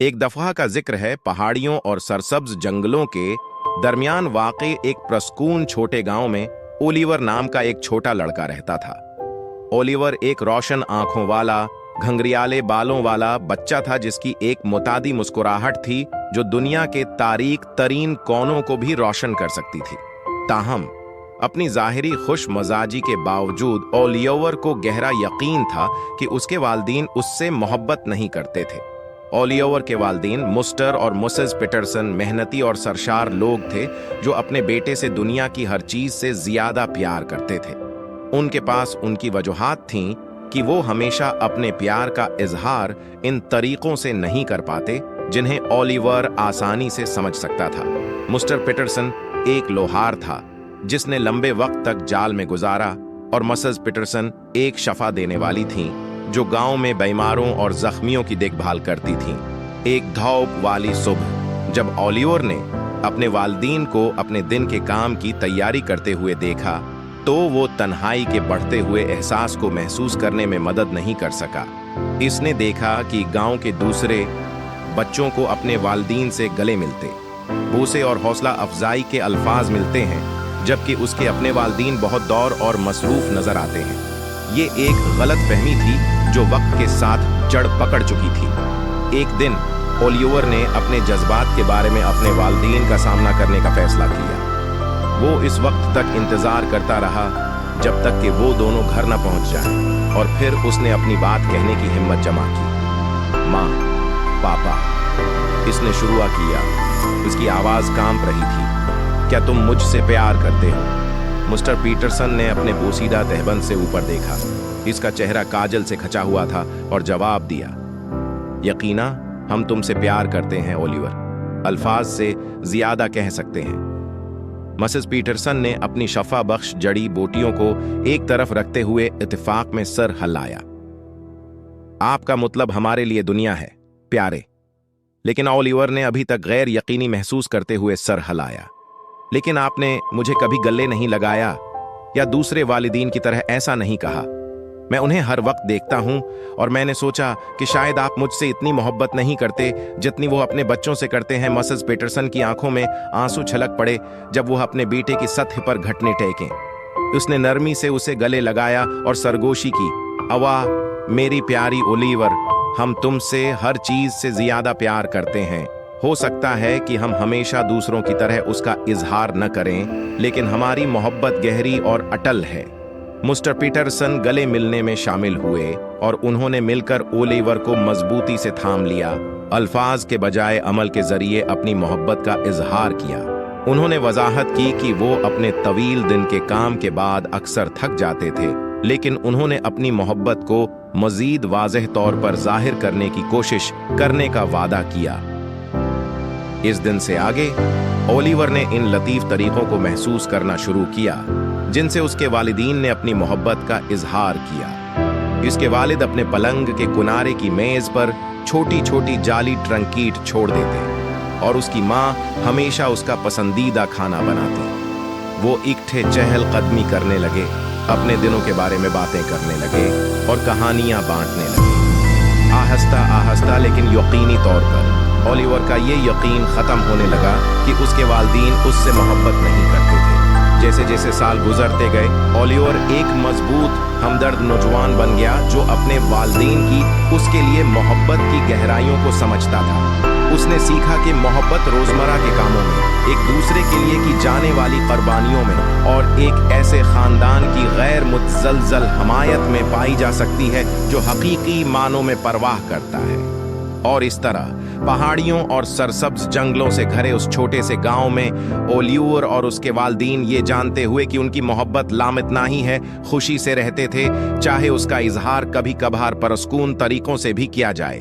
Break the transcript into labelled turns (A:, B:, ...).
A: एक दफा का जिक्र है पहाड़ियों और सरसब्ज जंगलों के दरमियान वाक़े एक प्रस्कून छोटे गांव में ओलिवर नाम का एक छोटा लड़का रहता था। ओलिवर एक रोशन आंखों वाला, घंघरियाले बालों वाला बच्चा था जिसकी एक मुतादी मुस्कुराहट थी जो दुनिया के तारीक तरीन कोनों को भी रोशन कर सकती थी। ताहम अपनी जाहिरी खुश मजाजी के बावजूद ओलिवर को गहरा यकीन था कि उसके वालिदैन उससे मोहब्बत नहीं करते थे। ओलिवर के वालिदैन मिस्टर और मिसेस पीटरसन मेहनती और सरशार लोग थे जो अपने बेटे से दुनिया की हर चीज से ज्यादा प्यार करते थे। उनके पास उनकी वजूहात थीं कि वो हमेशा अपने प्यार का इजहार इन तरीकों से नहीं कर पाते जिन्हें ओलिवर आसानी से समझ सकता था। मिस्टर पीटरसन एक लोहार था जिसने लंबे वक्त तक जाल में गुजारा और मिसेस पीटरसन एक शफा देने वाली थीं जो गांव में बीमारों और जख्मियों की देखभाल करती थीं। एक धौप वाली सुबह जब ओलिवर ने अपने वालिदैन को अपने दिन के काम की तैयारी करते हुए देखा तो वो तन्हाई के बढ़ते हुए एहसास को महसूस करने में मदद नहीं कर सका। इसने देखा कि गांव के दूसरे बच्चों को अपने वालिदैन से गले मिलते, बूसे और हौसला अफजाई के अल्फाज मिलते हैं, जबकि उसके अपने वालिदैन बहुत दौर और मसरूफ नजर आते हैं। ये एक गलत फहमी थी जो वक्त के साथ जड़ पकड़ चुकी थी। एक दिन ओलिवर ने अपने जज्बात के बारे में अपने वालिदैन का सामना करने का फैसला किया। वो इस वक्त तक इंतजार करता रहा जब तक कि वो दोनों घर न पहुंच जाएं, और फिर उसने अपनी बात कहने की हिम्मत जमा की। माँ, पापा, इसने शुरू किया। उसकी आवाज कांप रही थी। क्या तुम मुझसे प्यार करते हो? मिस्टर पीटरसन ने अपने बोसीदा तहबंद से ऊपर देखा। इसका चेहरा काजल से खचा हुआ था और जवाब दिया, यकीना हम तुमसे प्यार करते हैं ओलिवर, अल्फाज से ज्यादा कह सकते हैं। मिसेस पीटरसन ने अपनी शफा बख्श जड़ी बूटियों को एक तरफ रखते हुए इत्तेफाक में सर हिलाया। आपका मतलब हमारे लिए दुनिया है, प्यारे। लेकिन ओलिवर ने अभी तक गैर यकीनी महसूस करते हुए सर हिलाया। लेकिन आपने मुझे कभी गले नहीं लगाया या दूसरे वालिदैन की तरह ऐसा नहीं कहा। मैं उन्हें हर वक्त देखता हूं और मैंने सोचा कि शायद आप मुझसे इतनी मोहब्बत नहीं करते जितनी वो अपने बच्चों से करते हैं। मिसेस पीटरसन की आंखों में आंसू छलक पड़े जब वो अपने बेटे की सतह पर घुटने टेके। उसने नरमी से उसे गले लगाया और सरगोशी की, अवा मेरी प्यारी ओलिवर, हम तुमसे हर चीज से ज्यादा प्यार करते हैं। हो सकता है कि हम हमेशा दूसरों की तरह उसका इजहार न करें, लेकिन हमारी मोहब्बत गहरी और अटल है। मिस्टर पीटरसन गले मिलने में शामिल हुए और उन्होंने मिलकर ओलिवर को मजबूती से थाम लिया। अल्फाज के बजाय अमल के जरिए अपनी मोहब्बत का इजहार किया। उन्होंने वजाहत की कि वो अपने तवील दिन के काम के बाद अक्सर थक जाते थे, लेकिन उन्होंने अपनी मोहब्बत को मजीद वाज़ेह तौर पर जाहिर करने की कोशिश करने का वादा किया। इस दिन से आगे ओलिवर ने इन लतीफ तरीकों को महसूस करना शुरू किया जिनसे उसके वालिदैन ने अपनी मोहब्बत का इजहार किया। इसके वालिद अपने पलंग के किनारे की मेज पर छोटी छोटी जाली ट्रंकीट छोड़ देते और उसकी माँ हमेशा उसका पसंदीदा खाना बनाती। वो इकट्ठे चहल कदमी करने लगे, अपने दिनों के बारे में बातें करने लगे और कहानियां बांटने लगे। आहिस्ता आहिस्ता लेकिन यकीनी तौर पर ओलिवर का ये यकीन खत्म होने लगा कि उसके वालिदैन उससे मोहब्बत नहीं करते थे। जैसे जैसे साल गुजरते गए ओलिवर एक मजबूत हमदर्द नौजवान बन गया जो अपने वालिदैन की उसके लिए मोहब्बत की गहराइयों को समझता था। उसने सीखा कि मोहब्बत रोजमर्रा के कामों में, एक दूसरे के लिए की जाने वाली कुर्बानियों में और एक ऐसे खानदान की गैर मुतज़लज़ल हमायत में पाई जा सकती है जो हकीकी मानों में परवाह करता है। और इस तरह पहाड़ियों और सरसब्ज जंगलों से घरे उस छोटे से गांव में ओलिवर और उसके वालिदैन ये जानते हुए कि उनकी मोहब्बत लामितनाही है, खुशी से रहते थे, चाहे उसका इजहार कभी कभार परस्कून तरीकों से भी किया जाए।